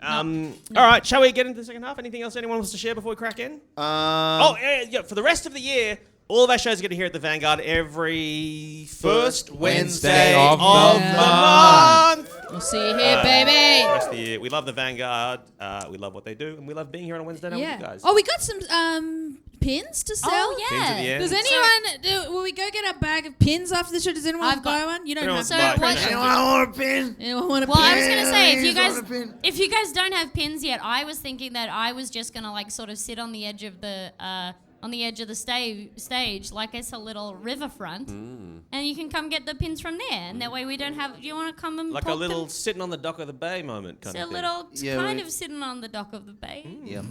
All right, shall we get into the second half? Anything else anyone wants to share before we crack in? Yeah. For the rest of the year, all of our shows are going to hear at the Vanguard every first Wednesday of the month. We'll see you here, baby. The rest of the year. We love the Vanguard. We love what they do, and we love being here on a Wednesday night with you guys. Oh, we got some pins to sell. Oh, yeah. Pins at the end. Does anyone... will we go get a bag of pins after the show? Does anyone want to buy one? You don't have to. Anyone want a pin? Anyone want a pin? Well, I was going to say, Pin. if you guys don't have pins yet, I was thinking that I was just going to like sort of sit on the edge of the stage like it's a little riverfront, and you can come get the pins from there, and that way we don't have. You want to come and like a little sitting on the dock of the bay moment kind of thing. It's kind of sitting on the dock of the bay. Yeah.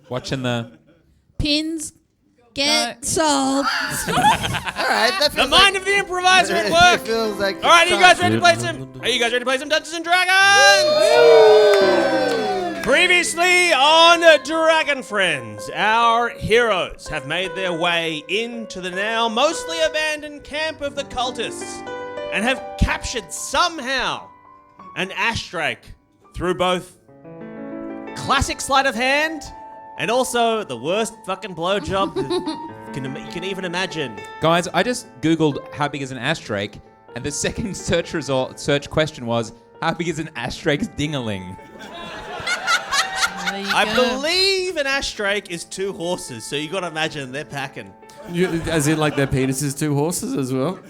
Watching the pins get sold. All right. That The feels mind of the improviser at work. It feels like. All right, are you guys ready to play some Dungeons and Dragons? Previously on Dragon Friends, our heroes have made their way into the now mostly abandoned camp of the cultists and have captured somehow an ash drake through both classic sleight of hand and also the worst fucking blowjob you can even imagine. guys. I just googled how big is an ash drake, and the second search question was how big is an ash drake's dingaling. I believe an ash drake is 2 horses, so you got to imagine they're packing. As in, like, their penis is 2 horses as well?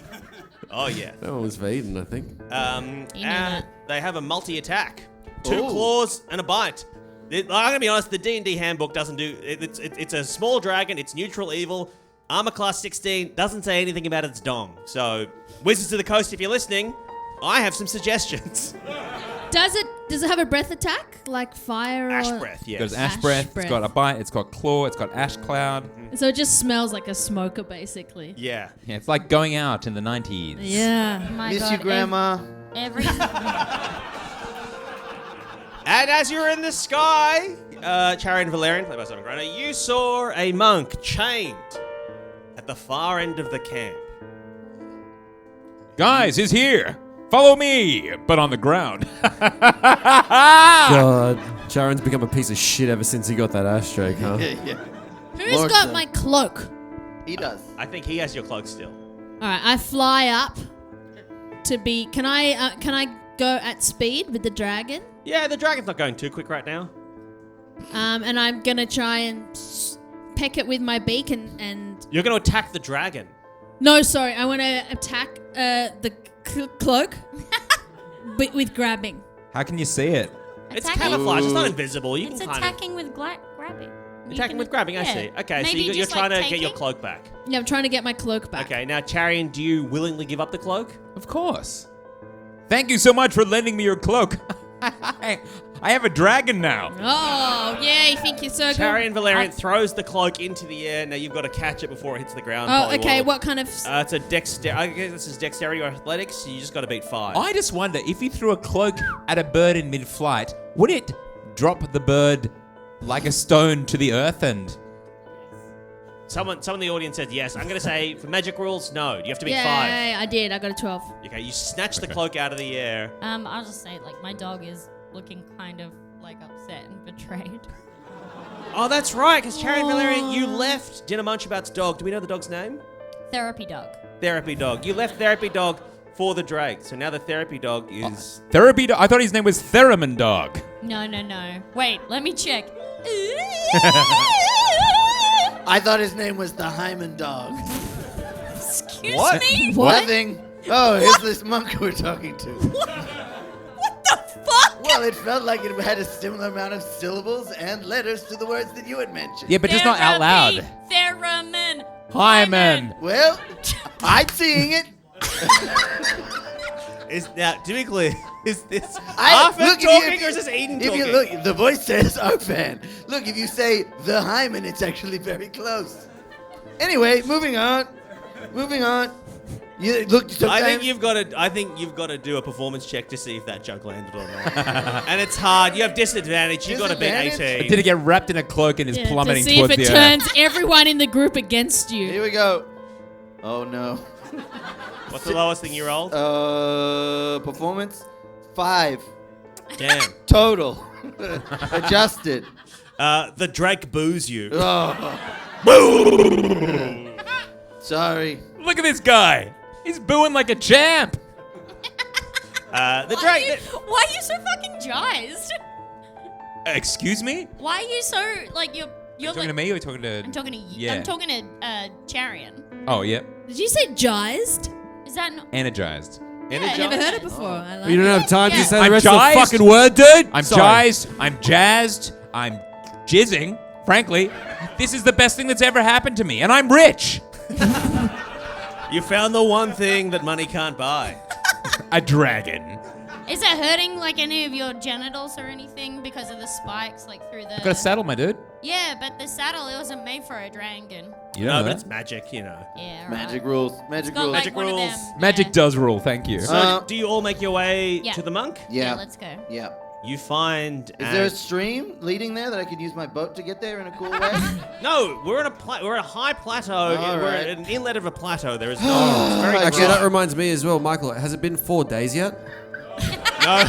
Oh, yeah. That one was Vaden, I think. And they have a multi-attack. 2 claws and a bite. I'm going to be honest, the D&D handbook doesn't do... It's a small dragon, it's neutral evil, armor class 16, doesn't say anything about its dong. So, Wizards of the Coast, if you're listening, I have some suggestions. Does it have a breath attack like fire? Ash or... breath, yes. It's got ash breath, it's got a bite, it's got claw, it's got ash cloud. So it just smells like a smoker, basically. Yeah. Yeah, it's like going out in the 90s. Yeah. My Miss God, you, Grandma. Every And as you're in the sky, Charian Valerian, played by Simon Grana, you saw a monk chained at the far end of the camp. Guys, he's here. Follow me, but on the ground. God, Charon's become a piece of shit ever since he got that ash drake, huh? Yeah. Who's Lord, got sir. my cloak? He does. I think he has your cloak still. All right, I fly up to be. Can I go at speed with the dragon? Yeah, the dragon's not going too quick right now. And I'm gonna try and peck it with my beak and. You're going to attack the dragon. No, sorry, I want to attack the cloak, but with grabbing. How can you see it? It's Attacking- camouflage, it's not invisible. You It's can kind of... attacking with grabbing. Attacking with grabbing, I see. Okay, so Maybe you're just, trying to like, get your taking? cloak back. Yeah, I'm trying to get my cloak back. Okay, now Charian, do you willingly give up the cloak? Of course. Thank you so much for lending me your cloak. I have a dragon now. Oh, yeah, you think you're so good? Charian Valerian throws the cloak into the air. Now you've got to catch it before it hits the ground. Oh, okay, Polywall. what kind of... It's a dexterity. I guess this is dexterity or athletics. So you just got to beat 5. I just wonder, if you threw a cloak at a bird in mid-flight, would it drop the bird like a stone to the earth and... Someone in the audience said yes. I'm going to say, for magic rules, no. You have to beat 5. Yeah, I did. I got a 12. Okay, you snatch the cloak out of the air. I'll just say, like, my dog is looking kind of, like, upset and betrayed. Oh, that's right, because Charian Valerian, you left Dinner Munchabout's dog. Do we know the dog's name? Therapy dog. Therapy dog. You left Therapy dog for the Drake. So now the Therapy dog is... Therapy dog? I thought his name was Theremin Dog. No. Wait, let me check. I thought his name was the Hyman Dog. Excuse What? me? Nothing. Oh, here's this monk we're talking to. What the fuck? Well, it felt like it had a similar amount of syllables and letters to the words that you had mentioned. Yeah, but just not out loud. Theremin. Hyman. Well, I'm seeing it. Now, to be clear, is this I- Arthur look, if you- talking or is this Eden If talking? you look, the voice says Arfan. Look, if you say the Hyman, it's actually very close. Anyway, moving on. You look. I Sometimes think you've got to do a performance check to see if that joke landed or not. And it's hard. You have disadvantage. You've got to beat Disadvantage? 18. Did it get wrapped in a cloak and is Yeah, plummeting to see if towards it the earth? turns everyone in the group against you. Here we go. Oh no. What's the lowest thing you rolled? Performance 5 Damn. total. Adjust it. The Drake boos you. Oh. Sorry. Look at this guy. He's booing like a champ. The Drake. Why are you so fucking jazzed? Excuse me? Ware you so like you're Talking like to me or talking to... I'm talking to you. Yeah. I'm talking to Charian. Oh, yeah. Did you say jazzed? Is that not? Energized. I've never heard it before. I like You don't it. have time Yeah. to say I'm the rest jazzed. of the fucking word, dude? I'm Sorry. jazzed. I'm jazzed. I'm jizzing. Frankly, this is the best thing that's ever happened to me. And I'm rich. You found the one thing that money can't buy. A dragon. Is it hurting like any of your genitals or anything because of the spikes like through the? I've got a saddle, my dude. Yeah, but the saddle it wasn't made for a dragon. You No, know but that. it's magic, you know. Yeah, right. Magic rules. Magic It's got rules. like Magic one rules. of them. Magic yeah. does rule, thank you. So, do you all make your way Yeah. to the monk? Yeah, Yeah. let's go. Yeah. You find. Is there a stream leading there that I could use my boat to get there in a cool way? No, we're in a we're at a high plateau. All We're right. at an inlet of a plateau. There is no. It's very Actually, dry. that reminds me as well, Michael. Has it been 4 days yet? No.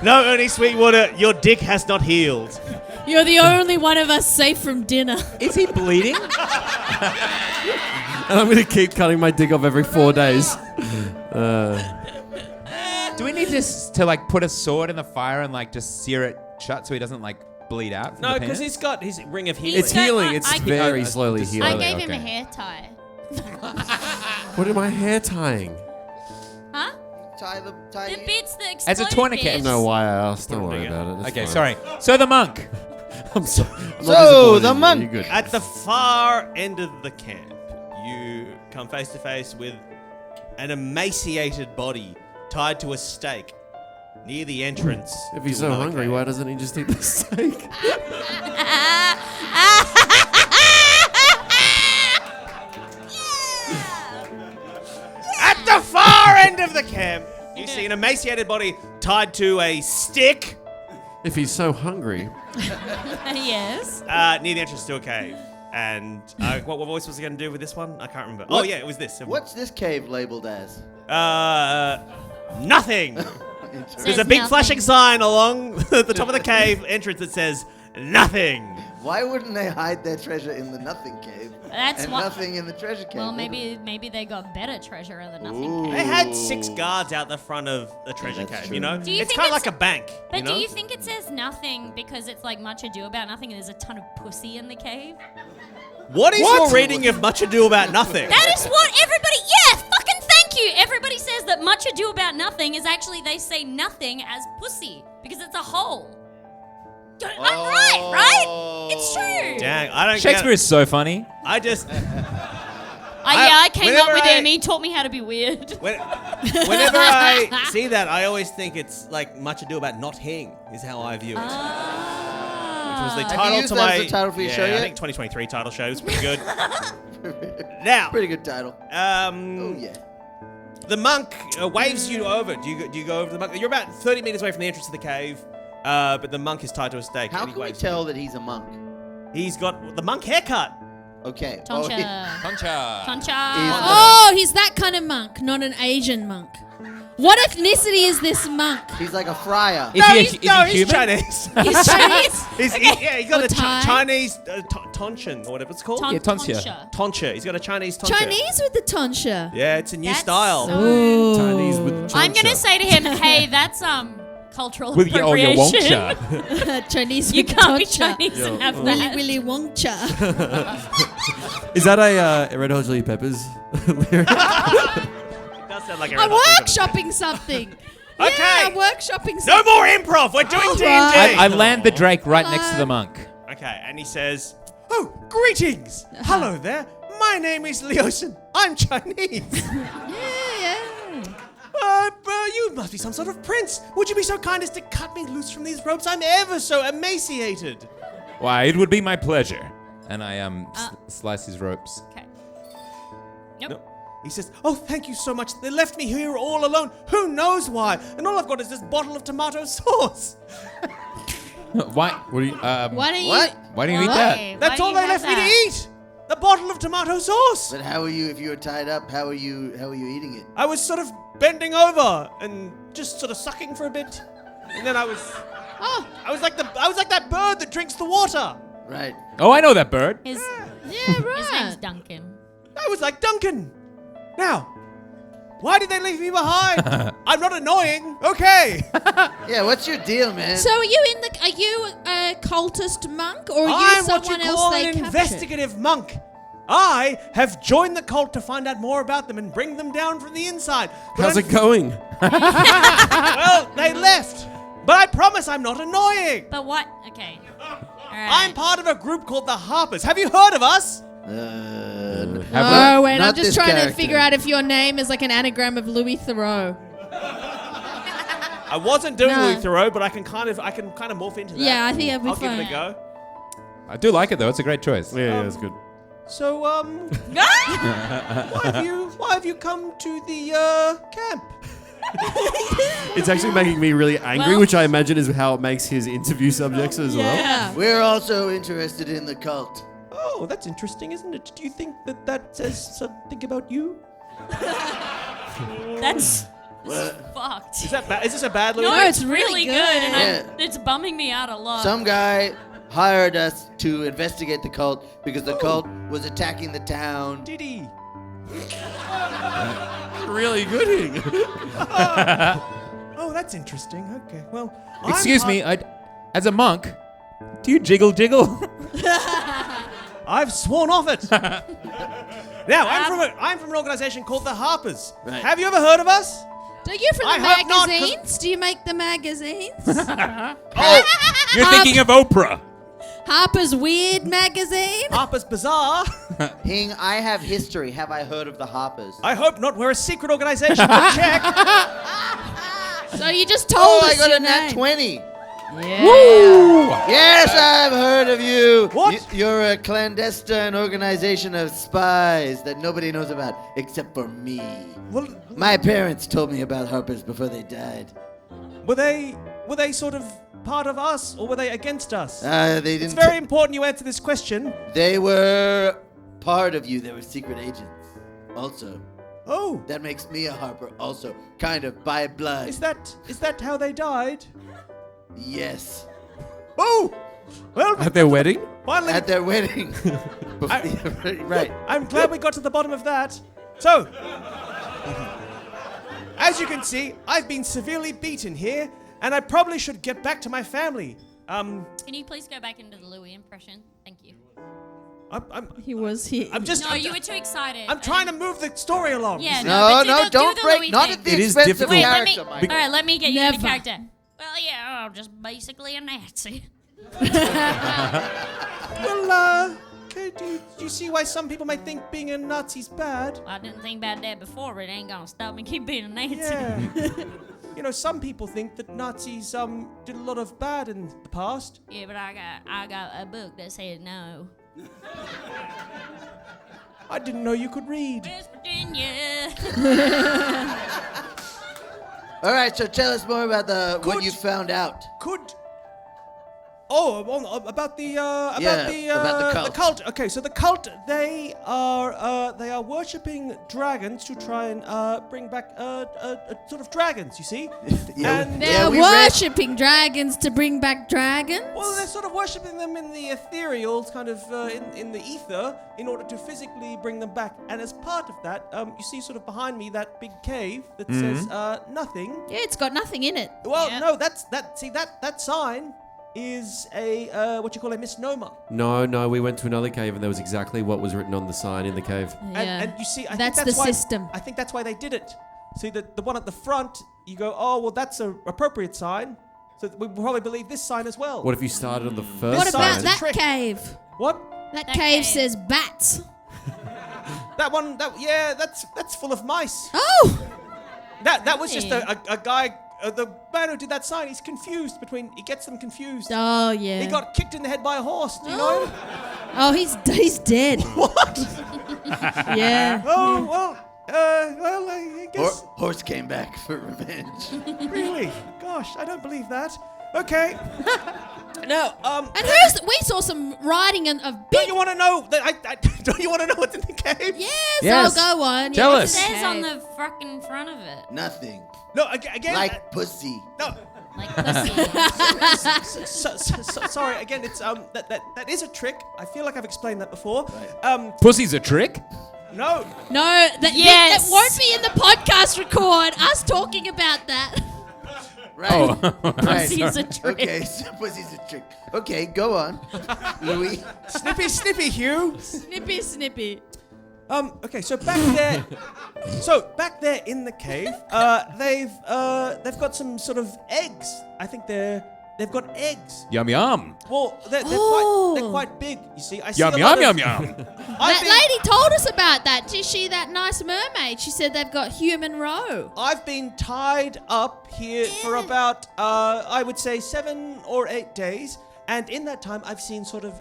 No, Ernie Sweetwater, your dick has not healed. You're the only one of us safe from dinner. Is he bleeding? And I'm going to keep cutting my dick off every 4 days. Do we need to like put a sword in the fire and like just sear it shut so he doesn't like bleed out from No, the because penis? he's got his ring of healing. It's healing. It's I- very I- slowly I healing. I gave him a okay. hair tie. What am I hair tying? Huh? tie The the bits that exploded. As a tourniquet. I bits. don't know why I asked. Don't worry together. about it. It's Okay, fine. sorry. So the monk. I'm sorry. I'm not So, disappointed the in you. monk. You're good. At the far end of the camp, you come face to face with an emaciated body tied to a stake near the entrance. If he's to so another hungry, cave. why doesn't he just eat the steak? At the far end of the camp, you see an emaciated body tied to a stick If he's so hungry. Yes. near the entrance to a cave. And what voice was he going to do with this one? I can't remember. Oh, What- yeah, it was this. What's this cave labeled as? Nothing. Interesting. There's a Says big nothing. flashing sign along the top of the cave entrance that says nothing. Why wouldn't they hide their treasure in the nothing cave? That's and what- nothing in the treasure cave. Well, maybe they got better treasure than nothing. Ooh. They had 6 guards out the front of the treasure That's cave, true. you know? Do you It's think kind of it's- like a bank, But you know? do you think it says nothing because it's like much ado about nothing and there's a ton of pussy in the cave? What is your reading of Much Ado About Nothing? That is what everybody. Yeah, fucking thank you. Everybody says that much ado about nothing is actually they say nothing as pussy because it's a hole. I'm right, right? It's true. Dang, I don't Shakespeare get is so funny. I just... I came up whenever with I- him. He taught me how to be weird. Whenever I see that, I always think it's like Much Ado About Not Hing is how I view it. Which was the Have you title used to that my... as a title for your yeah, show I yet? think 2023 title show is pretty good. Now, Pretty good title. Oh yeah. the monk waves you over. Do you go over to the monk? You're about 30 meters away from the entrance to the cave, but the monk is tied to a stake. How and he can we waves tell that he's a monk? you. He's got the monk haircut. Okay. Toncha. Concha. Toncha. Oh, he's that kind of monk, not an Asian monk. What ethnicity is this monk? He's like a friar. Is he, he's human? Chinese. He's Chinese? He's got Or a Thai? Chinese tonchin or whatever it's called. Yeah, tonsure. Toncha. He's got a Chinese toncha. Chinese with the tonsure. Yeah, it's a new That's style. so- Ooh. Chinese with I'm gonna choncha. say to him, hey, that's cultural With your, your appropriation. woncha. Chinese You with can't be tonsure. Chinese and have Willy that. Willy Wonka. Is that a Red Hot Chili Peppers lyric? It does sound like a I'm Red Hot Chili workshopping something. Okay. Yeah, I'm workshopping Peppers. something. No more improv. We're doing D&D. Alright. I land the Drake right next to the monk. Okay, and he says, "Oh, greetings. Hello there. My name is Leosin. I'm Chinese. Yeah. You must be some sort of prince. Would you be so kind as to cut me loose from these ropes? I'm ever so emaciated." Why, it would be my pleasure. And I slice his ropes. Okay. Nope. No. He says, "Oh, thank you so much. They left me here all alone. Who knows why? And all I've got is this bottle of tomato sauce. Why? What do you? Why don't you? What? Why do you eat Why? that? Why That's do all you they have left me to that? eat. The bottle of tomato sauce." But how are you? If you were tied up, how are you? How are you eating it? I was sort of bending over and just sort of sucking for a bit. And then I was Oh, like that bird that drinks the water. Right. Oh, I know that bird. His yeah, right. his name's Duncan. I was like Duncan. Now, why did they leave me behind? I'm not annoying. Okay. Yeah, what's your deal, man? So are you a cultist monk, or are you I'm what you someone else call they an captured? investigative monk. I have joined the cult to find out more about them and bring them down from the inside. But How's it going? Well, they left. But I promise I'm not annoying. But what? Okay. All right. I'm part of a group called the Harpers. Have you heard of us? Oh, wait, Not I'm just this trying to character. figure out if your name is like an anagram of Louis Theroux. I wasn't doing No. Louis Theroux, but I can kind of morph into that. Yeah, I think that'd be I'll give it a fun. go. I do like it though. It's a great choice. Yeah, that's good. So, why have you come to the camp? It's actually making me really angry, Well- which I imagine is how it makes his interview subjects as well. Yeah. We're also interested in the cult. Oh, that's interesting, isn't it? Do you think that says something about you? That's What? fucked. Is that bad? Is this a bad Louis? No, No, it's it's really really good, good. and Yeah. it's bumming me out a lot. Some guy hired us to investigate the cult because the cult was attacking the town. Diddy. Really good. Oh, that's interesting. Okay, well. Excuse me. As a monk, do you jiggle? I've sworn off it. Now, I'm from an organization called the Harpers. Right. Have you ever heard of us? Are you from I the hope not, 'cause- magazines? Do you make the magazines? You're thinking of Oprah. Harper's Weird magazine? Harper's Bazaar. Hing, I have history. Have I heard of the Harpers? I hope not. We're a secret organization. But check. So you just told Oh, us I got your a nat name. 20. Yeah. Yes, I've heard of you. What? You're a clandestine organization of spies that nobody knows about except for me. Well, My parents told me about Harpers before they died. were they sort of part of us, or were they against us? They didn't. It's very important you answer this question. They were part of you. They were secret agents. Also, Oh, that makes me a Harper. Also, kind of by blood. is that how they died? Yes. Oh, well, At their wedding? finally, At their wedding. Right. I'm glad we got to the bottom of that. So, as you can see, I've been severely beaten here, and I probably should get back to my family. Can you please go back into the Louis impression? Thank you. He was here. I'm just. No, you were too excited. I'm trying to move the story along. Yeah, No, but do no, the don't break. Louis Not thing. at the It is expense of difficult. Wait, let me. character, All Michael. right, let me get you into Never. character. Well, yeah, I'm just basically a Nazi. Well, okay, do you see why some people might think being a Nazi's bad? I didn't think about that before, but it ain't gonna stop me keep being a Nazi. Yeah. You know, some people think that Nazis did a lot of bad in the past. Yeah, but I got a book that said no. I didn't know you could read. West Virginia. All right, so tell us more about what Could- you found out. About the about the cult. Okay, so the cult, they are worshipping dragons to try and bring back sort of dragons. You see? And They're we read- worshipping dragons to bring back dragons? well, they're sort of worshipping them in the ethereal, kind of in the ether, in order to physically bring them back. And as part of that, you see sort of behind me that big cave that says nothing. Yeah, it's got nothing in it. Well, Yeah. no, that sign is a what you call a misnomer. No, we went to another cave and there was exactly what was written on the sign in the cave. Yeah. And you see, I think That's that's the why, system. I think that's why they did it. See, the one at the front, you go, oh, well, that's a appropriate sign. So we probably believe this sign as well. What if you started on the first What This about sign's a that trick. cave? What? That That cave cave. says bats. That one? That's full of mice. Oh! That was just Hey. a guy. The man who did that sign, he's confused he gets them confused. Oh, yeah. He got kicked in the head by a horse. Do you know him? Oh, he's dead. What? Yeah. Oh well, I guess. Horse came back for revenge. Really? Gosh, I don't believe that. Okay. No. And we saw some writing of Don't big. you want to know that? Don't you want to know what's in the cave? Yes, Yes. I'll go on. Tell Yeah, It us. says on okay. the fucking front of it. Nothing. No. Again. Like pussy. no. Like pussy. Sorry, again, it's that is a trick. I feel like I've explained that before. Pussy's a trick? No, No, that Yes. won't be in the podcast record. Us talking about that. Right. Oh. Right. Pussy's a trick. Okay, so pussy's a trick. Okay, go on. Louis. snippy, Hugh. Snippy. Okay, so back there in the cave, they've got some sort of eggs. I think they've got eggs. Yum yum. Well, they're Oh. quite big. You see, I see Yum a yum lot yum of- yum. I've That been- lady told us about that. Is she that nice mermaid? She said they've got human roe. I've been tied up here for about, I would say 7 or 8 days, and in that time I've seen sort of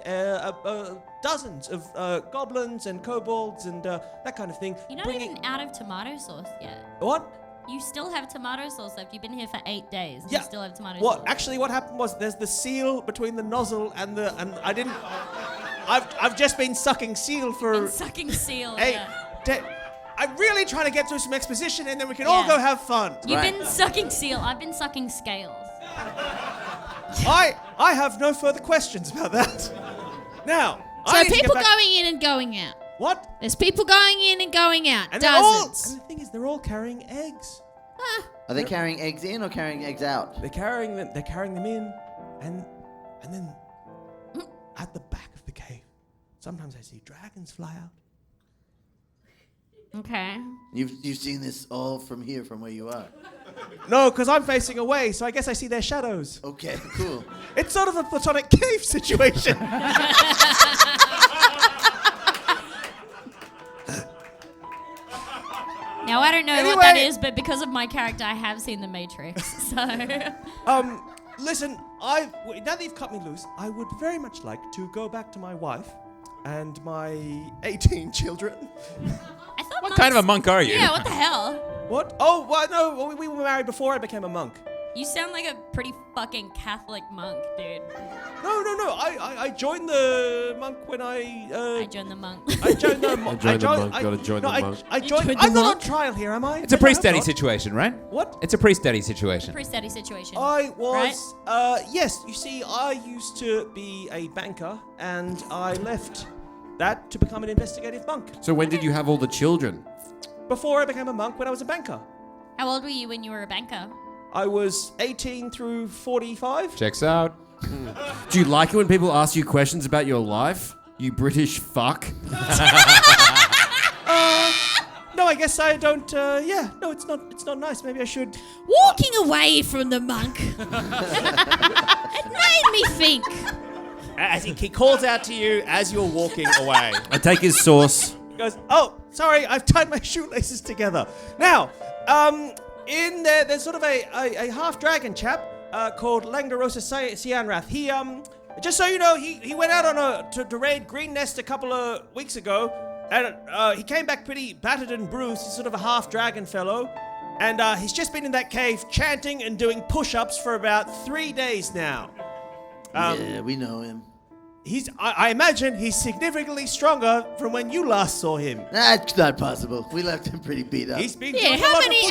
dozens of goblins and kobolds and that kind of thing. You're not even out of tomato sauce yet. What? You still have tomato sauce left. You've been here for 8 days. Yeah. You still have tomato What? sauce. Actually, what happened was there's the seal between the nozzle and I didn't. I've just been sucking seal for Sucking seal. 8 yeah. days. I'm really trying to get through some exposition, and then we can all Yeah. go have fun. You've Right. been sucking seal. I've been sucking scales. I have no further questions about that. Now, So I need to get people back- going in and going out. What? There's people going in and going out. And they're all, Dozens. and the thing is, they're all carrying eggs. Are they carrying eggs in or carrying eggs out? They're carrying them. They're carrying them in, and then at the back of the cave, sometimes I see dragons fly out. Okay. You've seen this all from here, from where you are. No, because I'm facing away, so I guess I see their shadows. Okay, cool. It's sort of a platonic cave situation. Now I don't know what that Anyway. is, but because of my character, I have seen The Matrix. So Listen, now that you've cut me loose, I would very much like to go back to my wife and my 18 children. I thought What kind of a monk are you? Yeah. What the hell? What? Oh, well, no, we were married before I became a monk. You sound like a pretty fucking Catholic monk, dude. No. I joined the monk when I joined the monk. I joined the monk. joined the monk, gotta join the monk. I You joined. joined I'm the not on monk? trial here, am I? It's a No, priest I'm daddy not. situation, right? What? It's a priest daddy situation. Pretty steady situation. I was. Right? Yes. You see, I used to be a banker, and I left that to become an investigative monk. So when did you have all the children? Before I became a monk, when I was a banker, How old were you when you were a banker? I was 18 through 45. Checks out. Do you like it when people ask you questions about your life? You British fuck. No, I guess I don't. Yeah, no, it's not. It's not nice. Maybe I should. Walking away from the monk. It made me think. As he calls out to you as you're walking away. I take his sauce. He goes, "Oh, sorry, I've tied my shoelaces together." Now, in there's sort of a half dragon chap called Langdarosa Cianrath. He just so you know, he went out on to raid Green Nest a couple of weeks ago, and he came back pretty battered and bruised. He's sort of a half dragon fellow, and he's just been in that cave chanting and doing push-ups for about 3 days now. Yeah, we know him. I imagine he's significantly stronger from when you last saw him. That's not possible. We left him pretty beat up. He's been Yeah, doing a how lot of many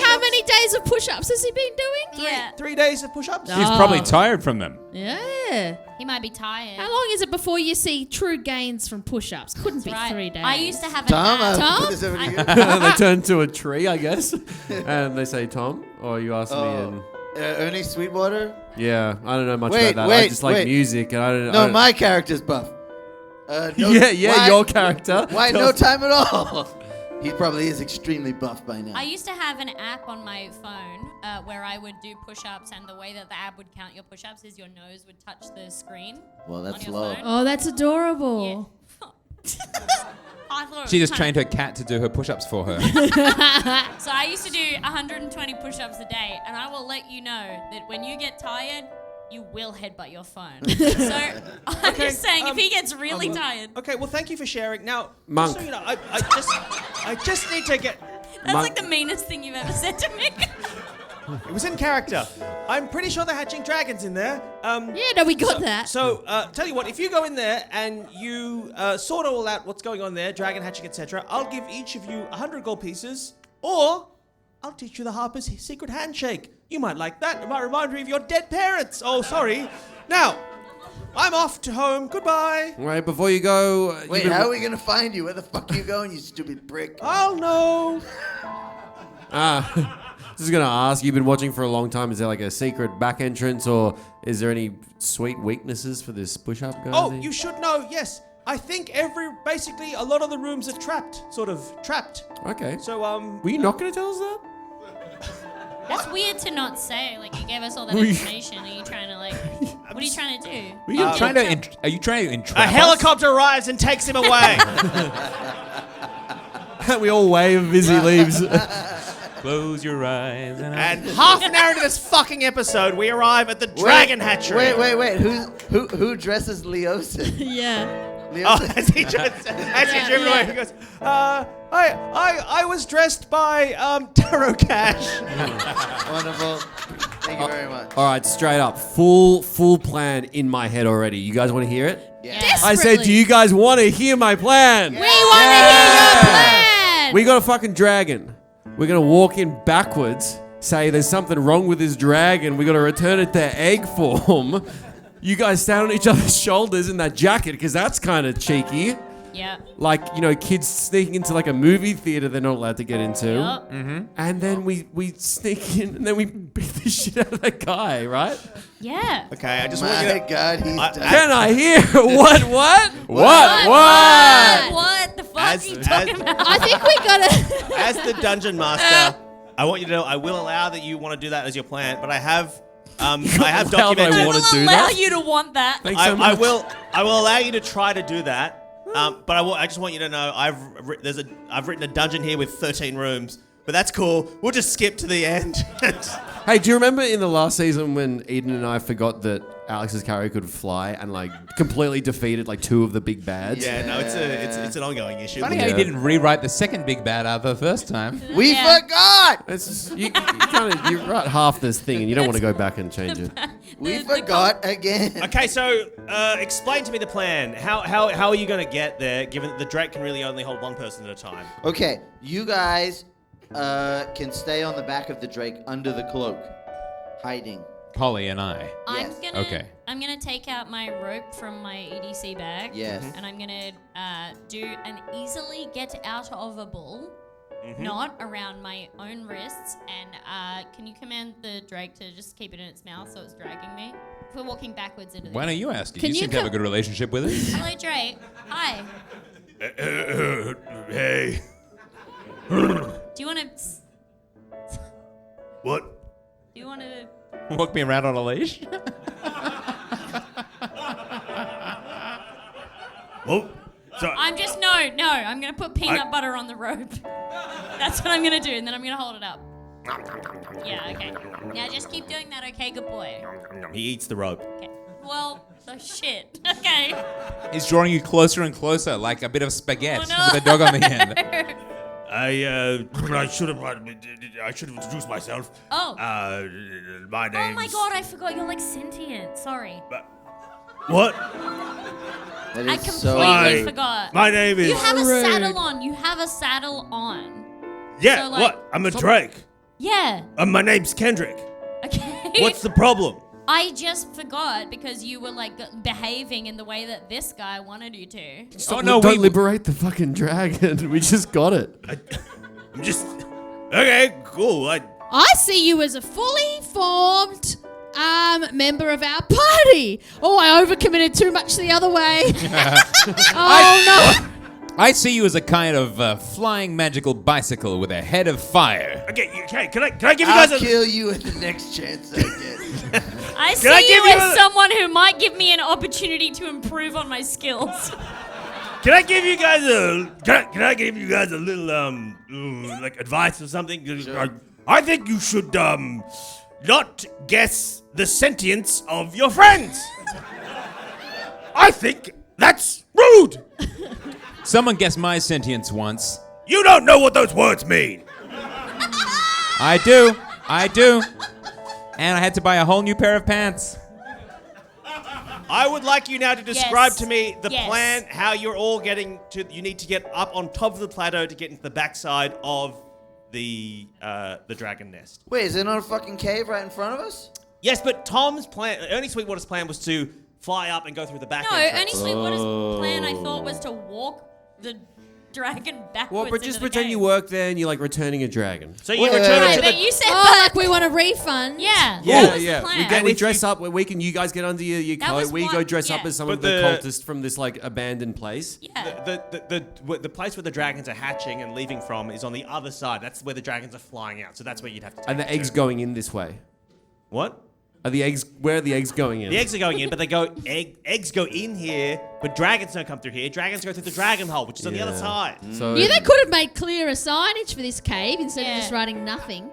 push-ups. days of push-ups has he been doing? Yeah. 3 days of push-ups? No. He's probably tired from them. Yeah. He might be tired. How long is it before you see true gains from push-ups? Couldn't be Right. 3 days. I used to have Tom, an I'll app. put this over to you. They turn to a tree, I guess. And they say, Tom? Or you ask me and... Ernie Sweetwater? Yeah, I don't know much Wait, about that. I wait, just like wait. music and I don't No, I don't- my character's buff. No, Yeah, your character. Why no time at all? He probably is extremely buff by now. I used to have an app on my phone where I would do push-ups, and the way that the app would count your push-ups is your nose would touch the screen. Well, that's on your low. phone. Oh, that's adorable. I thought it She was just kinda- trained her cat to do her push-ups for her. So I used to do 120 push-ups a day, and I will let you know that when you get tired, you will headbutt your phone. So I'm just saying, if he gets really tired, Okay, well, thank you for sharing. Now, Monk. just so you know, I just need to get... that's like the meanest thing you've ever said to me. It was in character. I'm pretty sure they're hatching dragons in there. Yeah, no, we got that. So, tell you what, if you go in there and you sort all out what's going on there, dragon hatching, etc., I'll give each of you 100 gold pieces, or I'll teach you the Harper's secret handshake. You might like that. It might remind you of your dead parents. Oh, sorry. Now, I'm off to home. Goodbye. All right, before you go... Wait, how are we gonna find you? Where the fuck are you going, you stupid prick? I'll know. Just gonna ask, you've been watching for a long time. Is there like a secret back entrance, or is there any sweet weaknesses for this push-up guy? Oh, you should know, yes. I think basically a lot of the rooms are trapped. Okay. So, Were you not gonna tell us that? That's weird to not say. Like, you gave us all that information. Are you trying to, like... What are you trying to do? Are you trying to entrap a us? helicopter arrives and takes him away. We all wave as he leaves. Close your eyes And half an hour into this fucking episode, we arrive at the Dragon Hatchery. Wait. Who dresses Leosin? Yeah. Oh, as he's driven away, he goes, I was dressed by Tarot Cash. Wonderful. Thank you very much. All right, straight up, full plan in my head already. You guys want to hear it? Yeah. I said, do you guys want to hear my plan? We want to hear your plan. We got a fucking dragon. We're gonna walk in backwards, say there's something wrong with this dragon. We gotta return it to egg form. You guys stand on each other's shoulders in that jacket, because that's kind of cheeky. Yeah. Like, you know, kids sneaking into like a movie theater they're not allowed to get into. Yup. And then we sneak in and then we beat the shit out of that guy, right? Yeah. Okay, I just want you My to... God, he's done. Can I hear what? What the fuck are you talking about? I think we gotta. As the dungeon master, I want you to know I will allow that you want to do that as your plan, but I have Allow that I documented... wanna do allow that? you to want that. Thanks so much. I will allow you to try to do that. But I just want you to know I've written a dungeon here with 13 rooms, but that's cool. We'll just skip to the end. Hey, do you remember in the last season when Eden and I forgot that Alex's character could fly and like completely defeated like two of the big bads? Yeah, no, it's an ongoing issue. Funny how you didn't rewrite the second big bad out the first time. We forgot! It's just, you write half this thing and you don't want to go back and change it. We forgot again. Okay, so explain to me the plan. How are you going to get there, given that the Drake can really only hold one person at a time? Okay, you guys can stay on the back of the Drake under the cloak, hiding. Holly and I. Yes. I'm gonna take out my rope from my EDC bag. Yes. And I'm gonna do an easily get out of a bull, knot around my own wrists. And can you command the Drake to just keep it in its mouth so it's dragging me? If we're walking backwards into the. Why don't you ask it? Can You you seem to have a good relationship with it. Hello, Drake. Hi. Hey. Do you want to? What? Do you want to? Walk me around on a leash. Oh, sorry. I'm just no. I'm gonna put peanut butter on the rope. That's what I'm gonna do, and then I'm gonna hold it up. Yeah. Okay. Now just keep doing that. Okay. Good boy. He eats the rope. Okay. Well. So shit. Okay. He's drawing you closer and closer, like a bit of spaghetti Oh, no. with a dog on the end. I should have introduced myself. Oh. My name. Oh my god! I forgot you're like sentient. Sorry. What? That I is completely so... forgot. My name is. You have a saddle on. You have a saddle on. Yeah. so, like- What? I'm a Drake. Yeah. My name's Kendrick. Okay. What's the problem? I just forgot because you were like behaving in the way that this guy wanted you to. Oh no, Don't liberate the fucking dragon. We just got it. I'm just. Okay. Cool. I see you as a fully formed member of our party. Oh, I overcommitted too much the other way. Oh no. I see you as a kind of flying magical bicycle with a head of fire. Okay. Can I give you guys I'll a? kill you at the next chance I get. I see I give you you as a- someone who might give me an opportunity to improve on my skills. Can I give you guys a? Can I give you guys a little like advice or something? Sure. I think you should not guess the sentience of your friends. I think that's rude. Someone guessed my sentience once. You don't know what those words mean. I do. And I had to buy a whole new pair of pants. I would like you now to describe Yes. to me the Yes. plan, how you're all getting to. You need to get up on top of the plateau to get into the backside of the dragon nest. Wait, is there not a fucking cave right in front of us? Yes, but Tom's plan, Ernie Sweetwater's plan was to fly up and go through the back No, entrance. Ernie Sweetwater's plan I thought was to walk the dragon backwards. Well, but into just the pretend cave. you work there and you're like returning a dragon. So you Wait, return Right, it to but the... you said Oh, like we want a refund. yeah. Yeah, that was yeah. the plan. We And if dress up. You guys get under your That coat. was We one- go dress up yeah. as some But of the the- cultists from this like abandoned place. Yeah. The place where the dragons are hatching and leaving from is on the other side. That's where the dragons are flying out. So that's where you'd have to take And the it eggs to. going in this way. What? Are the eggs? Where are the eggs going in? The eggs are going in, but they go eggs go in here, but dragons don't come through here. Dragons go through the dragon hole, which is on the other Yeah. side. So Yeah, they could have made clearer signage for this cave instead Yeah. of just writing nothing.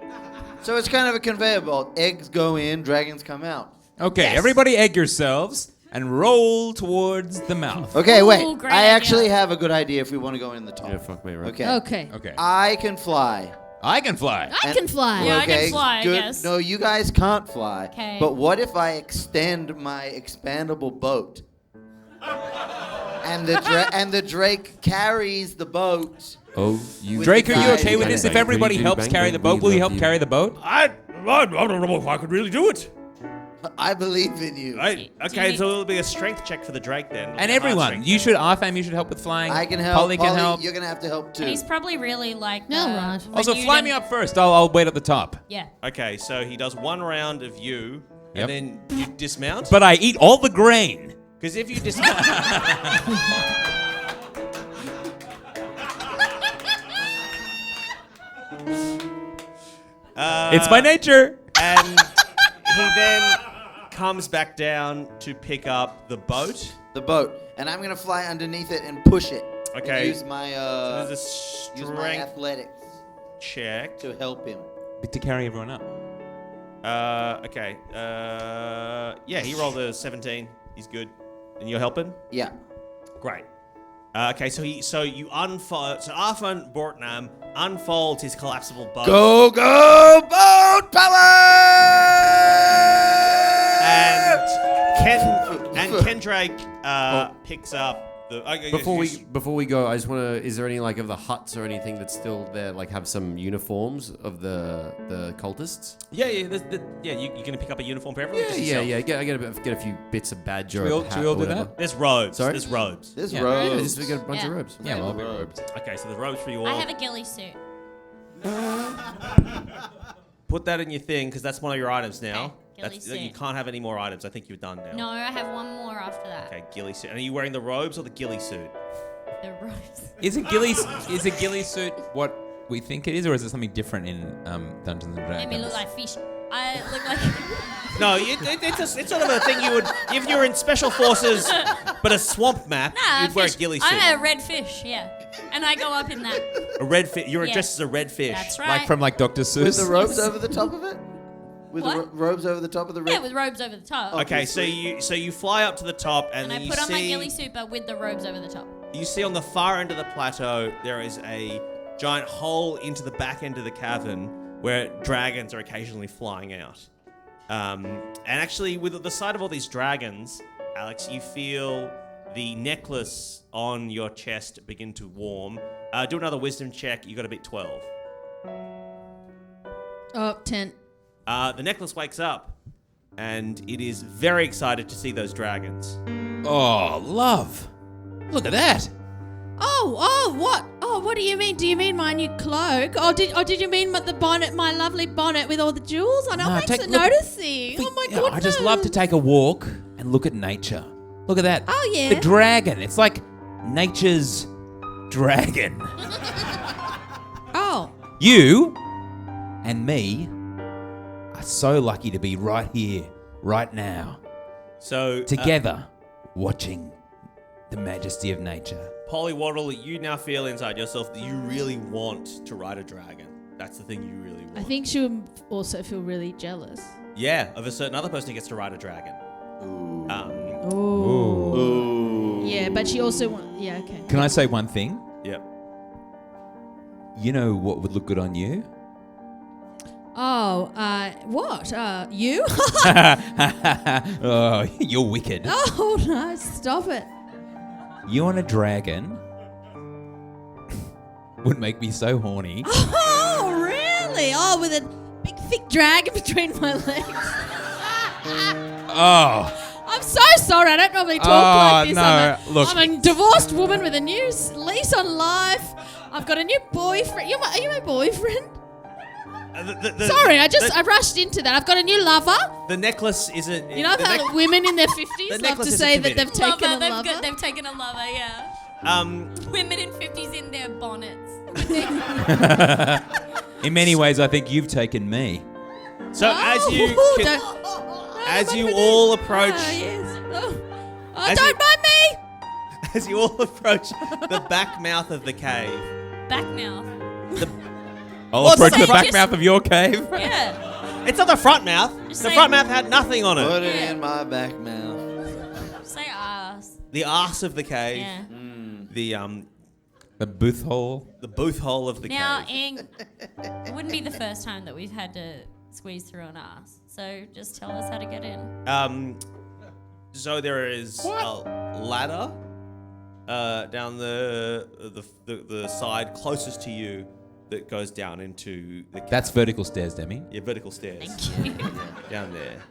So it's kind of a conveyor belt. Eggs go in, dragons come out. Okay, Yes. everybody egg yourselves and roll towards the mouth. Okay, Ooh, wait. great I idea. actually have a good idea if we want to go in the top. yeah, fuck me, right? Okay. Okay. Okay. I can fly. I can fly. I can fly. Yeah, I okay, can fly, I good. guess. No, you guys can't fly. 'Kay. But what if I extend my expandable boat? And the Drake carries the boat. Oh, you. Drake, are you guys. okay with this? If everybody helps carry the boat, will you help carry the boat? I don't know if I could really do it. I believe in you. Okay, so it'll be a strength check for the Drake then. And everyone, you should, Arfam, you should help with flying. I can help. Polly can Polly, help. You're gonna have to help too. He's probably really like. No, right. Also, renewed fly and- me up first. I'll wait at the top. Yeah. Okay, so he does one round of you, Yep. and then you dismount. But I eat all the grain. Because if you dismount, It's my nature. and he then comes back down to pick up the boat. The boat, and I'm gonna fly underneath it and push it. And Okay. use my There's a use my strength athletics check. to help him. To carry everyone up. Okay. Yeah, he rolled a 17. He's good. And you're helping? Yeah. Great. Okay, so you unfold. So Arfan Bortnam unfolds his collapsible boat. Go boat power! And Kendrake picks up the. Before we go, I just want to. Is there any like of the huts or anything that's still there? Like have some uniforms of the cultists? Yeah. You're gonna pick up a uniform for everyone. Just Yeah. yourself? Get a few bits of badge or we all- a hat should we all or do whatever. that? There's robes. Sorry? There's robes. This Yeah. Yeah, rose. just we get a bunch of Yeah. robes. Yeah, well, I'll be robes. robed. Okay, so there's robes for you all. I have a ghillie suit. Put that in your thing because that's one of your items now. Okay, ghillie suit. You can't have any more items. I think you're done now. No, I have one more after that. Okay, ghillie suit. And are you wearing the robes or the ghillie suit? The rose. Is a ghillie suit what we think it is, or is it something different in Dungeons and Dragons? Made me look like fish. I look like. No, it's sort of a thing you would if you were in special forces, but a swamp map. Nah, you'd wear a fish. ghillie suit. I'm a red fish, yeah. And I go up in that. A red fish. You're Yeah. dressed as a red fish. That's right. Like from like Dr. With Seuss. the robes over the top of it? With What? the robes over the top of the Yeah, red? with robes over the top. Okay, so you fly up to the top and, And then I you put on my see ghillie suit, but with the robes over the top. you see on the far end of the plateau there is a giant hole into the back end of the cavern where dragons are occasionally flying out. And actually, with the sight of all these dragons, Alex, you feel the necklace on your chest begin to warm. Do another wisdom check. You got to beat 12. Oh, 10. The necklace wakes up, and it is very excited to see those dragons. Oh, love. Look at that. Oh, what? Oh, what do you mean? Do you mean my new cloak? Did you mean the bonnet, my lovely bonnet with all the jewels on it? No, Thanks take- for look- noticing. Oh my Yeah, goodness. I just love to take a walk and look at nature. Look at that. Oh, yeah. The dragon. It's like nature's dragon. Oh. You and me are so lucky to be right here, right now, So, together, watching the majesty of nature. Polly Waddle, you now feel inside yourself that you really want to ride a dragon. That's the thing you really want. I think she would also feel really jealous. Yeah, of a certain other person who gets to ride a dragon. Oh. Yeah, but she also wants... Yeah, okay. Can I say one thing? Yep. You know what would look good on you? Oh, what? You? Oh, you're wicked. Oh, no, stop it. You on a dragon would make me so horny. Oh, really? Really? Oh, with a big thick dragon between my legs. Oh. I'm so sorry. I don't normally talk like this. No. Look. I'm a divorced woman with a new lease on life. I've got a new boyfriend. Are you my boyfriend? Sorry, I rushed into that. I've got a new lover. The necklace isn't. You know how women in their 50s love to say that they've taken a lover? They've taken a lover, yeah. Women in 50s in their bonnets. In many ways, I think you've taken me. So as you all approach, don't mind me. as you all approach the back mouth of the cave, Back mouth. I'll Well, approach the say back just- mouth of your cave. Yeah. it's not the front mouth. Just The say- front mouth had nothing on Put it. it in my back mouth. Say ass. The arse of the cave, Yeah. The booth hole. the booth hole of the Now, cave. Ing, it wouldn't be the first time that we've had to squeeze through an ass. So just tell us how to get in. So there is a ladder down the side closest to you that goes down into the cave. That's vertical stairs, Demi. Yeah, vertical stairs Thank you. down there.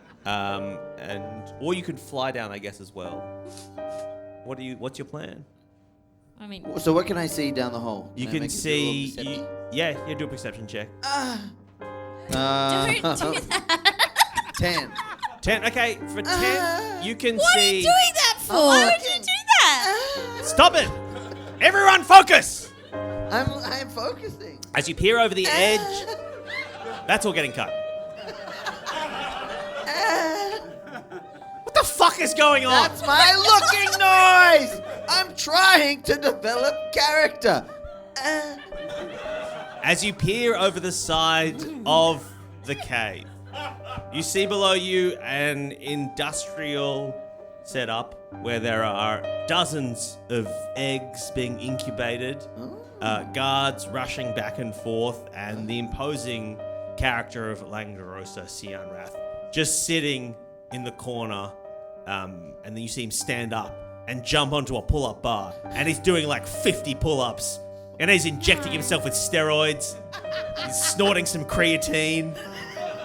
Or you could fly down, I guess, as well. What's your plan? I mean, So what can I see down the hole? You I can make it see. do a little You do a perception check. don't do that. 10. 10. Okay, for 10, you can What are see. you doing that for? Why would you do that? Stop it! Everyone, focus! I'm focusing. As you peer over the edge, that's all getting cut. What the fuck is going on? That's my looking noise. I'm trying to develop character. As you peer over the side of the cave, you see below you an industrial setup where there are dozens of eggs being incubated, guards rushing back and forth, and the imposing character of Langarosa Cianrath just sitting in the corner, and then you see him stand up and jump onto a pull-up bar, and he's doing like 50 pull-ups, and he's injecting himself with steroids, he's snorting some creatine,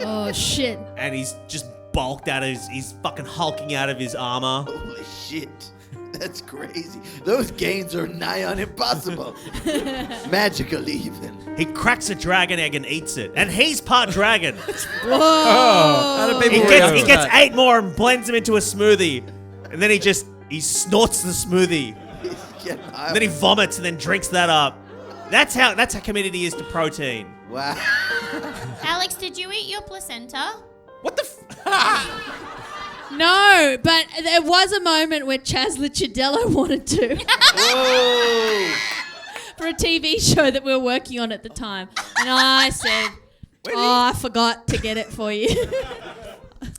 Oh, shit. and he's just bulked out of he's fucking hulking out of his armor. Holy shit. That's crazy. Those gains are nigh on impossible. Magical even. He cracks a dragon egg and eats it, and he's part dragon. How do people react He to gets that? 8 more and blends them into a smoothie, and then he snorts the smoothie, and then he vomits and then drinks that up. That's how committed he is to protein. Wow. Alex, did you eat your placenta? What the? No, but there was a moment where Chaz Licciardello wanted to Whoa. for a TV show that we were working on at the time. And I said, I forgot to get it for you.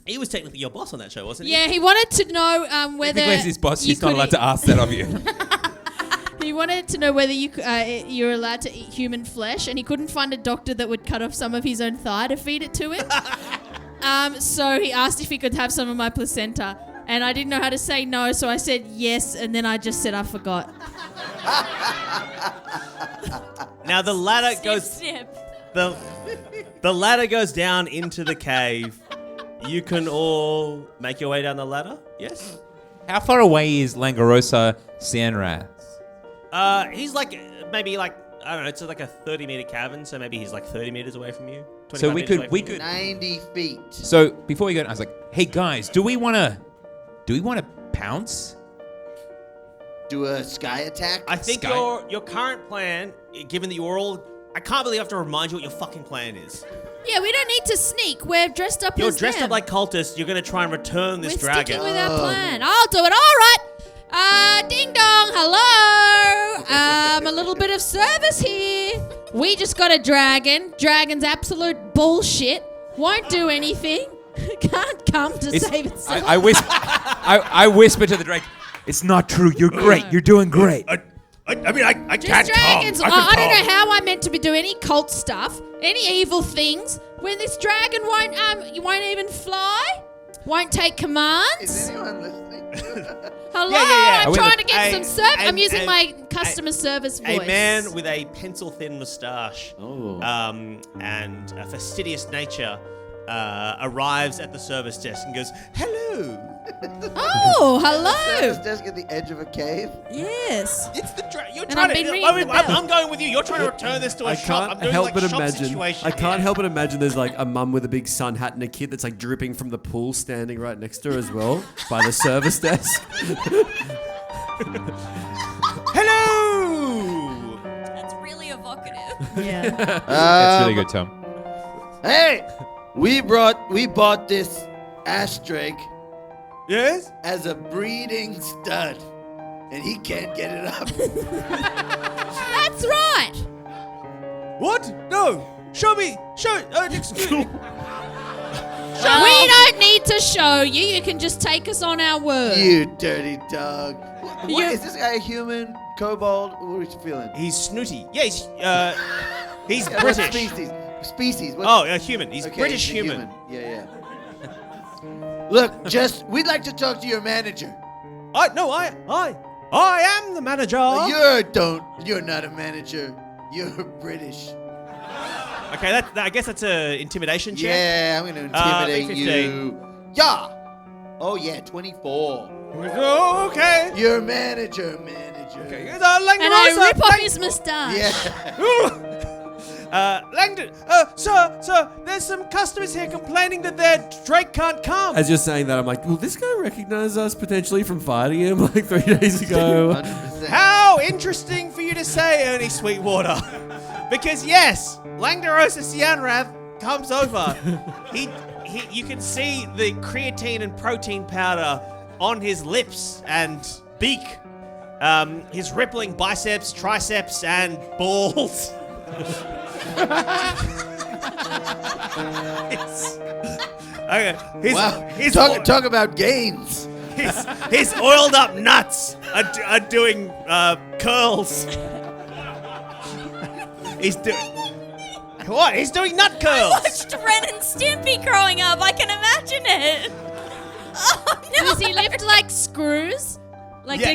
He was technically your boss on that show, wasn't he? Yeah, he wanted to know whether Technically, as his boss, you he's not could allowed to ask that of you. He wanted to know whether you're allowed to eat human flesh, and he couldn't find a doctor that would cut off some of his own thigh to feed it to him. So he asked if he could have some of my placenta, and I didn't know how to say no, so I said yes, and then I just said I forgot. Now the ladder goes. Snip. The ladder goes down into the cave. You can all make your way down the ladder. Yes. How far away is Langarosa Cianrath? He's like maybe like I don't know. It's like a 30-meter cavern, so maybe he's like 30 meters away from you. So 25 we meters away could from we you. could. 90 feet. So before we go, I was like, "Hey guys, do we want to pounce?" Do a sky attack? I think Sky- your current plan, given that you're all, I can't believe I have to remind you what your fucking plan is. Yeah, we don't need to sneak. We're dressed up You're as dressed them. up like cultists. You're going to try and return this We're dragon. sticking with our plan. I'll do it. All right. Ding dong. Hello. A little bit of service here. We just got a dragon. Dragon's absolute bullshit. Won't do anything. Can't come to save itself. I whisper to the Drake. It's not true. You're great. You're doing great. I can't Just dragons. come. I don't know how I'm meant to be doing any cult stuff, any evil things, when this dragon won't even fly, won't take commands. Is anyone listening? Hello, yeah. I'm With trying a- to get some service. I'm using a- my customer service voice. A man with a pencil-thin moustache Oh. and a fastidious nature arrives at the service desk and goes, "Hello." Oh, hello. Service desk at the edge of a cave. Yes. It's the you're And trying I've to. been ringing the bell. I'm going with you. You're trying to return this to a I shop. I'm can't doing help like but shop imagine. situation. I can't help but imagine there's like a mum with a big sun hat and a kid that's like dripping from the pool standing right next to her as well by the service desk. Hello. That's really evocative. Yeah. That's really good, Tom. Hey, we bought this ash drake Yes. as a breeding stud, and he can't get it up. That's right. What? No. Show me. Show. Excuse me. We don't need to show you. You can just take us on our word. You dirty dog. What You- is this guy a human? Kobold? What are you feeling? He's snooty. Yeah, he's What British. species? Species. What? Oh, a human. He's Okay, British he's a human. Yeah. Look, we'd like to talk to your manager. I am the manager. You're not a manager. You're British. Okay, I guess that's a intimidation check. Yeah, I'm gonna intimidate B15. you. Yeah. Oh yeah, 24. Oh, okay. Your manager. Okay. And I rip off his moustache. Yeah. Langdon, sir, there's some customers here complaining that their Drake can't come. As you're saying that, I'm like, will this guy recognize us potentially from fighting him like 3 days ago? 100%. How interesting for you to say, Ernie Sweetwater. Because yes, Langdarosa Cianrath comes over. You can see the creatine and protein powder on his lips and beak. His rippling biceps, triceps, and balls. Okay. Wow. Talk about gains. His oiled up nuts are doing curls. He's doing what? He's doing nut curls. Watched Ren and Stimpy growing up. I can imagine it. Oh no! Does he lift like screws? Like, Yeah,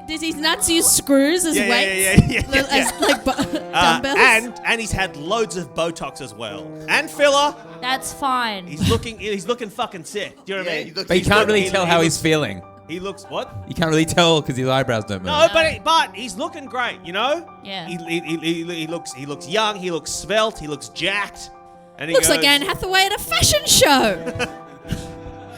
does his nuts use screws as weights? Yeah. As like dumbbells? And he's had loads of Botox as well, and filler. That's fine. He's looking fucking sick. Do you know what I mean? But you can't really tell how he's feeling. He looks what? You can't really tell because his eyebrows don't move. No, but he's looking great. You know? Yeah. He looks young. He looks svelte. He looks jacked. And he Looks goes, like Anne Hathaway at a fashion show.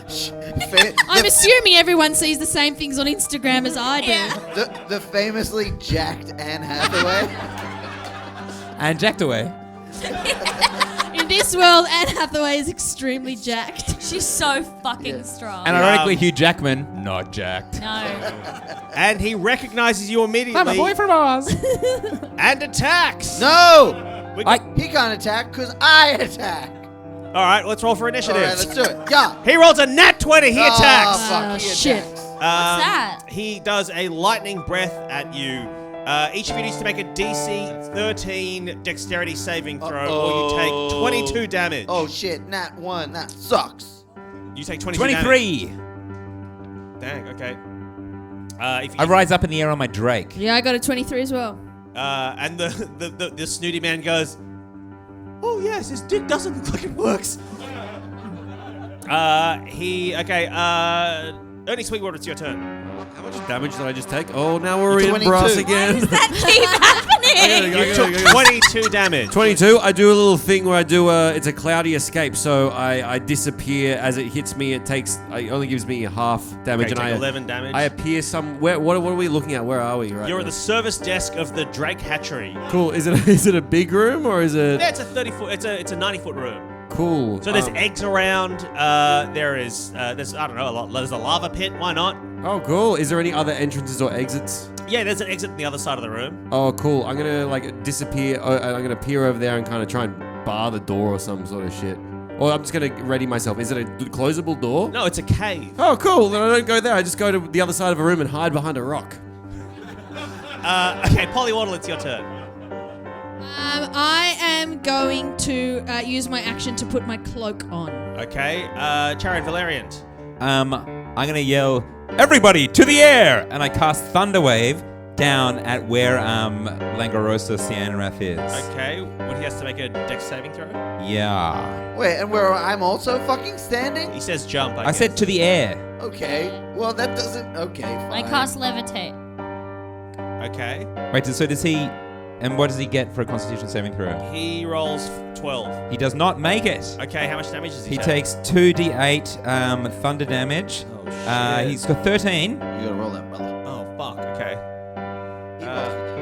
Fa- I'm the, assuming everyone sees the same things on Instagram as I do. Yeah. the famously jacked Anne Hathaway. And jacked away. In this world, Anne Hathaway is extremely jacked. She's so fucking strong. And ironically, Hugh Jackman, not jacked. no. And he recognizes you immediately. I'm a boy from Oz. And attacks. No, We- he can't attack because I attack. All right, let's roll for All initiative. right, let's do it. Yeah. He rolls a nat 20. He attacks. Oh, fuck, Oh, he shit. attacks. that? He does a lightning breath at you. Each of you needs to make a DC 13 dexterity saving throw, or you take 22 damage. Oh shit, nat 1. That sucks. You take 22 damage. 23. Dang, okay. I rise up in the air on my Drake. Yeah, I got a 23 as well. And the snooty man goes, "Oh yes, his dick doesn't look like it works." Ernie Sweetwater, it's your turn. How much damage did I just take? Oh, now we're in 22. brass Why again. does that keep happening? You took 22 damage. 22. I do a little thing where I do it's a cloudy escape, so I disappear as it hits me. It only gives me half damage, Okay, and take I 11 damage. I appear somewhere. What are we looking at? Where are we right You're now? at the service desk of the Drake hatchery. Cool. Is it a big room or is it Yeah, it's a 30-foot. It's a 90-foot room. cool? So there's eggs around. There's I don't know, there's a lava pit. Why not? Oh, cool. Is there any other entrances or exits? Yeah, there's an exit on the other side of the room. Oh, cool. I'm gonna disappear. I'm gonna peer over there and kind of try and bar the door or some sort of shit. Or I'm just gonna ready myself. Is it a closable door? No, it's a cave. Oh, cool. Then I don't go there. I just go to the other side of a room and hide behind a rock. Okay, Pollywaddle, it's your turn. I am going to use my action to put my cloak on. Okay, Chariot Valeriant. I'm going to yell, "Everybody to the air!" And I cast Thunder Wave down at where Langorosa Cianrath is. Okay, when he has to make a dex saving throw? Yeah. Wait, and where I'm also fucking standing? He says jump, I I guess. said to the air. Okay. Well, that doesn't. Okay, fine. I cast levitate. Okay. Wait, so does he... And what does he get for a Constitution saving throw? He rolls 12. He does not make it. Okay, how much damage does he He take? takes 2d8 thunder damage. Oh, shit. He's got 13. You gotta roll that, brother. Oh, fuck, okay.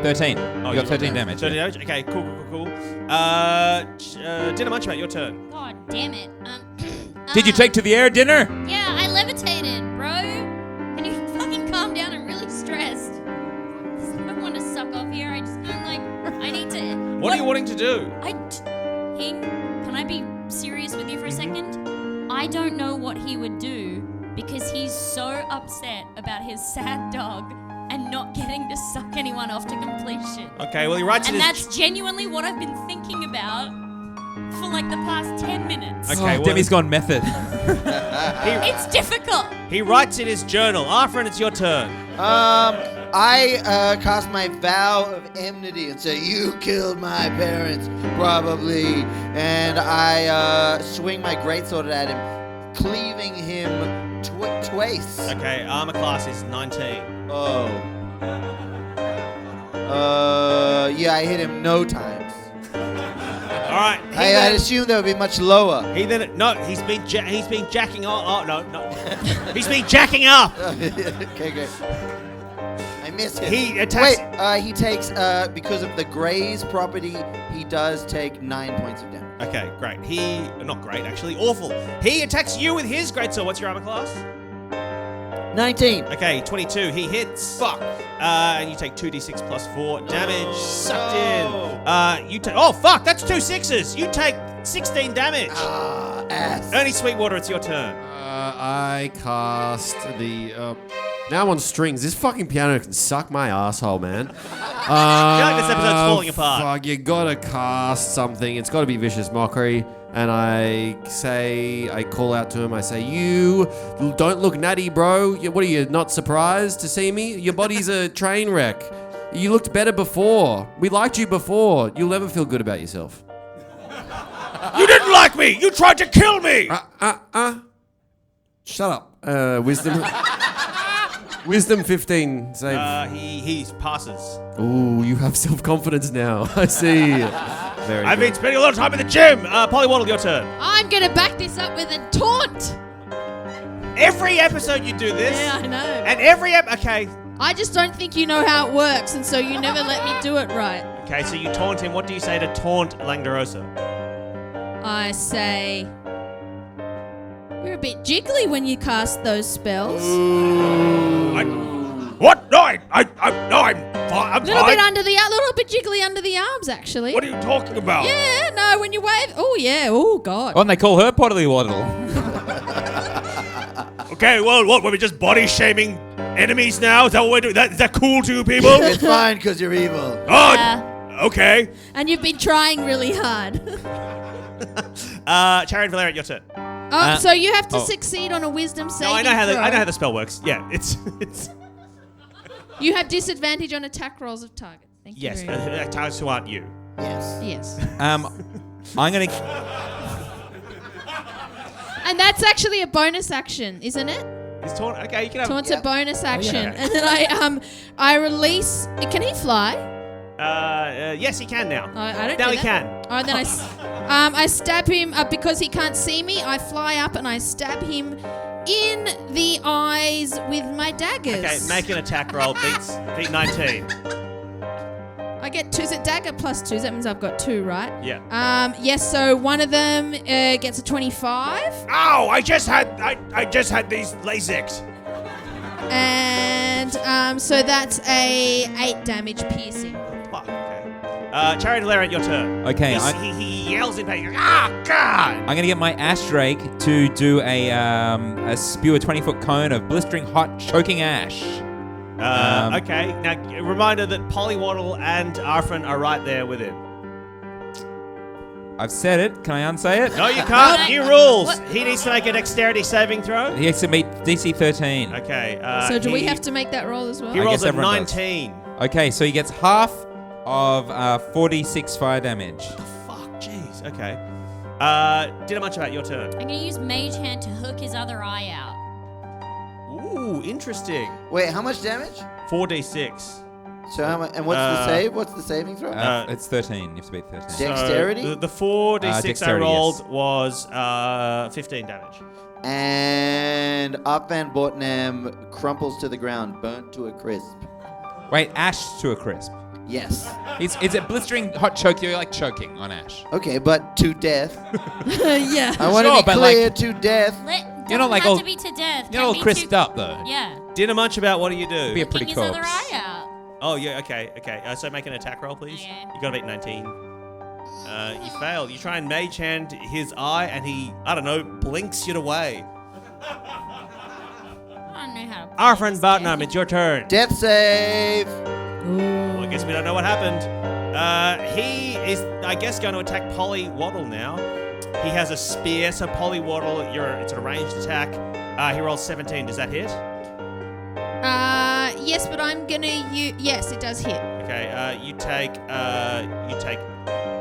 13. Oh, You got 13 damage. 13 damage? Okay, cool. Dinner Munchmate, your turn. God damn it. Did you take to the air dinner? Yeah, I levitated, bro. Can you fucking calm down? I'm really stressed. I don't want to suck off here. I just feel like I need to. What are you wanting to do? Hing, can I be serious with you for a second? I don't know what he would do because he's so upset about his sad dog and not getting to suck anyone off to completion. Okay, well, he writes And in his... that's genuinely what I've been thinking about for like the past 10 minutes. Okay, well, Demi's gone method. It's difficult. he writes in his journal. Arfren, it's your turn. I cast my vow of enmity and say, "You killed my parents, probably." And I swing my greatsword at him, cleaving him twice. Okay, armor class is 19. Oh. Yeah, I hit him no times. All right. I assumed that would be much lower. He's been jacking off. Oh, no. He's been jacking up. Okay, great. I missed him. He attacks... Wait, he takes, because of the Gray's property, he does take 9 points of damage. Okay, great. Not great, actually. Awful. He attacks you with his greatsword. What's your armor class? 19. Okay, 22. He hits. Fuck. And you take 2d6 plus 4 damage. Sucked in. You take... Oh, fuck. That's 2 6s. You take 16 damage. Ass. Ernie Sweetwater, it's your turn. I cast the... now I'm on strings. This fucking piano can suck my asshole, man. I feel like this episode's falling apart. Fuck, you gotta cast something. It's gotta be Vicious Mockery. And I call out to him, I say, "You don't look natty, bro. What are you, not surprised to see me? Your body's a train wreck. You looked better before. We liked you before. You'll never feel good about yourself." You didn't like me! You tried to kill me! Shut up. Wisdom. Wisdom 15. Save. He passes. Ooh, you have self-confidence now. I see. Very I've good. been spending a lot of time in the gym. Polly Waddle, your turn. I'm gonna back this up with a taunt. Every episode you do this. Yeah, I know. And every okay. I just don't think you know how it works, and so you never let me do it right. Okay, so you taunt him. What do you say to taunt Langdorosa? I say, "You're a bit jiggly when you cast those spells. What? No, I'm fine. I'm A little fine. bit a little bit jiggly under the arms, actually. What are you talking about? Yeah, no, when you wave. Oh yeah. Oh god. Oh, and they call her Pottily Waddle. Okay, well, what? Were we just body shaming enemies now? Is that what we're doing? Is that cool to you people? It's fine because you're evil. Oh, okay. And you've been trying really hard. Chariot Valerian, your turn. So you have to succeed on a wisdom saving No, I know throw. how the spell works. Yeah, it's. You have disadvantage on attack rolls of target. Thank you. Yes, very much. targets who aren't you. Yes. Yes. I'm gonna. And that's actually a bonus action, isn't it? He's taunt. Okay, you can have. Taunt's a bonus action. Okay. And then I release. Can he fly? Yes, he can now. I don't Now do he that. can. Oh, and then I stab him because he can't see me. I fly up and I stab him in the eyes with my daggers. Okay, make an attack roll. Beat 19. I get 2. Is it dagger plus 2? That means I've got 2, right? Yeah. Yes. So one of them gets a 25, Ow! I just had these LASIKs. and so that's a 8 damage piercing. Fuck. Okay. Chariot Valerian, your turn. Okay, He yells in pain. Ah, God! I'm gonna get my ash drake to do a spew a 20-foot cone of blistering hot choking ash. Okay. Now, a reminder that Pollywaddle and Arfren are right there with him. I've said it. Can I unsay it? No, you can't. New rules. He needs to make a dexterity saving throw. He has to meet DC 13. Okay. So do we have to make that roll as well? He I rolls guess a everyone does. 19. Okay, so he gets half of 46 fire damage. Fuck, jeez. Okay. Didn't much about your turn. I'm gonna use Mage Hand to hook his other eye out. Ooh, interesting. Wait, how much damage? 4d6. So how much? And what's the save? What's the saving throw? It's 13. You have to beat 13. Dexterity? So the 4d6 I Dexterity, rolled yes. was 15 damage. And Up Van Bortnam crumples to the ground, burnt to a crisp. Wait, Ash to a crisp. Yes. It's a blistering hot choke. You're like choking on Ash. Okay, but to death. Yeah. I want Sure, to be but clear, like- to death. You're not like have all- to be to death. You're all Can be crisped to- up though. Yeah. Didn't much about what do you do? Be a pretty Hooking his other corpse. eye out. Oh, yeah, okay. So make an attack roll, please. Okay. You got to beat 19. You failed. You try and mage hand his eye, and he, I don't know, blinks it away. I don't know how to play Our friend this Bartnum, game. it's your turn. Death save. Well, I guess we don't know what happened. He is, I guess, going to attack Polly Waddle now. He has a spear, so Polly Waddle, it's a ranged attack. He rolls 17. Does that hit? Yes, but I'm gonna use. Yes, it does hit. Okay. You take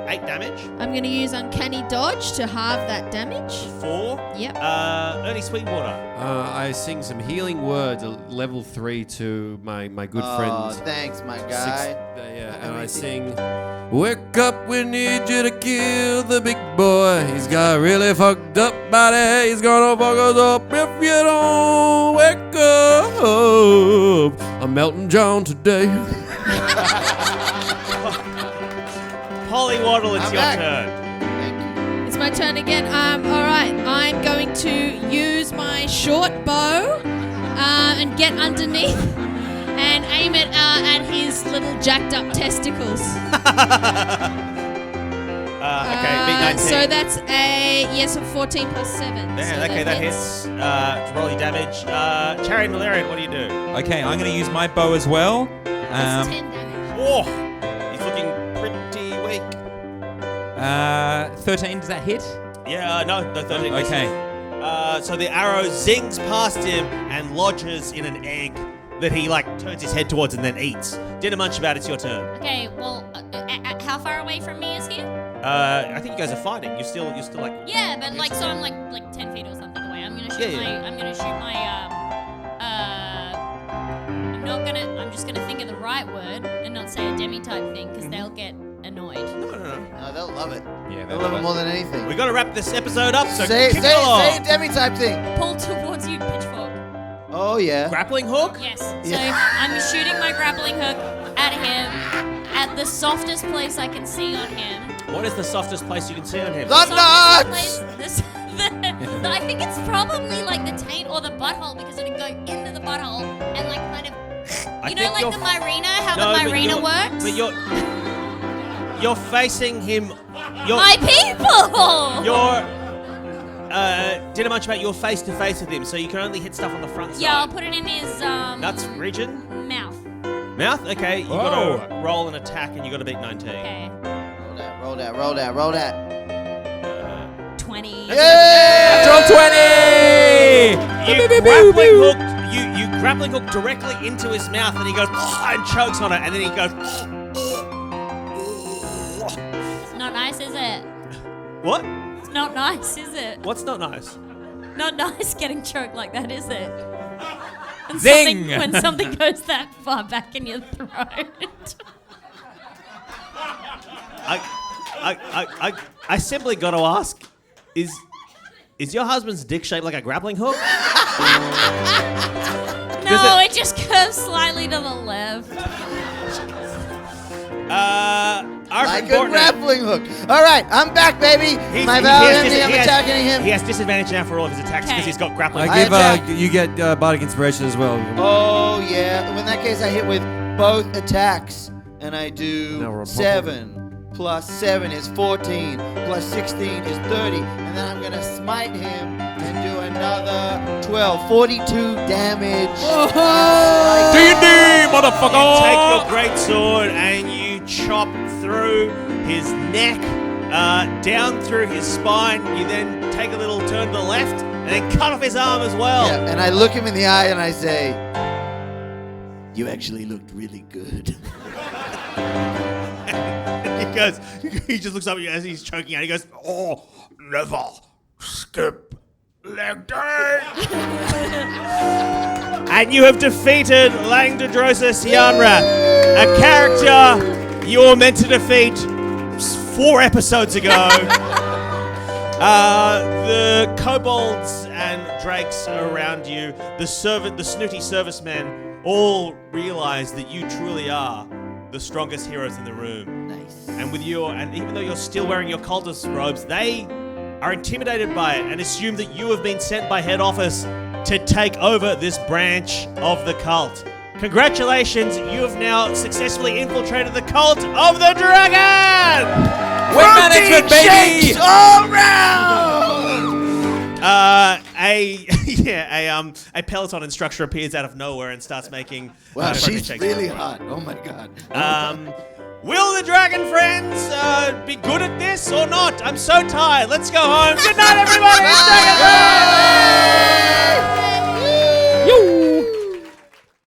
8 damage. I'm gonna use Uncanny Dodge to halve that damage. 4. Yep. Early Sweetwater. I sing some healing words at level 3 to my good Oh, friend. thanks, my guy. And I sing, wake up, we need you to kill the big boy. He's got a really fucked up body. He's gonna fuck us up if you don't wake up. I'm Elton John today. Polly Waddle, it's I'm your back. turn. Thank you. It's my turn again. All right. I'm going to use my short bow and get underneath and aim it at his little jacked up testicles. Okay, beat 19. So that's a 14 plus 7. Man, so okay, that hits. Roll your damage. Chariot Valerian, what do you do? Okay, I'm going to use my bow as well. That's 10 damage. Oh, he's looking pretty weak. 13, does that hit? Yeah, no, 13 misses. Okay. So the arrow zings past him and lodges in an egg that he turns his head towards and then eats. Didn't munch about. It's your turn. Okay, well, how far away from me is he? I think you guys are fighting. You're still like. Yeah, but so I'm like 10 feet or something away. I'm gonna shoot I'm just gonna think of the right word and not say a demi type thing because they'll get annoyed. No. No, they'll love it. Yeah, They'll love it more than anything. We got to wrap this episode up. So Say kick it along. a demi-type thing. Pull towards you, pitchfork. Oh, yeah. Grappling hook. Yes. So Yeah. I'm shooting my grappling hook at him at the softest place I can see on him. What is the softest place you can see on him? The nuts! I think it's probably like the taint or the butthole because it would go into the butthole and kind of, I you know, think like you're the Myrena, how No, the but Myrena you're- works? But you're facing him. My people! Didn't much about you're face to face with him, so you can only hit stuff on the front side. Yeah, I'll put it in his Nuts region. mouth. Mouth. Okay, you got to roll an attack and you got to beat 19. Okay. Roll that. 20. Yeah! Roll 20! You grappling hook directly into his mouth, and he goes and chokes on it, and then he goes. It's not nice, is it? What? It's not nice, is it? What's not nice? Not nice getting choked like that, is it? When Zing! When something goes that far back in your throat. I simply got to ask, is your husband's dick shaped like a grappling hook? No, it just curves slightly to the left. Like a grappling hook. All right, I'm back, baby. My Valiant, I'm attacking him. He has disadvantage now for all of his attacks because he's got grappling. I hook. give you get bardic inspiration as well. Oh, yeah. In that case, I hit with both attacks. And I do 7 plus 7 is 14 plus 16 is 30. And then I'm going to smite him and do another 12. 42 damage. D&D, motherfucker! You take your great sword and you chop through his neck, down through his spine. You then take a little turn to the left and then cut off his arm as well. Yeah, and I look him in the eye and I say, "You actually looked really good." He just looks up at you as he's choking out. He goes, "Oh, never skip leg day." And you have defeated Langdodrosis Yanrath, a character you were meant to defeat 4 episodes ago. The kobolds and drakes around you, the snooty servicemen, all realize that you truly are the strongest heroes in the room. Nice. And even though you're still wearing your cultist robes, they are intimidated by it and assume that you have been sent by head office to take over this branch of the cult. Congratulations, you have now successfully infiltrated the cult of the dragon! Wing management, baby! All round! A peloton instructor appears out of nowhere and starts making. Wow, she's checks. really hot. Oh my god. Will the dragon friends be good at this or not? I'm so tired. Let's go home. Good night, everybody. It's Dragon Friends!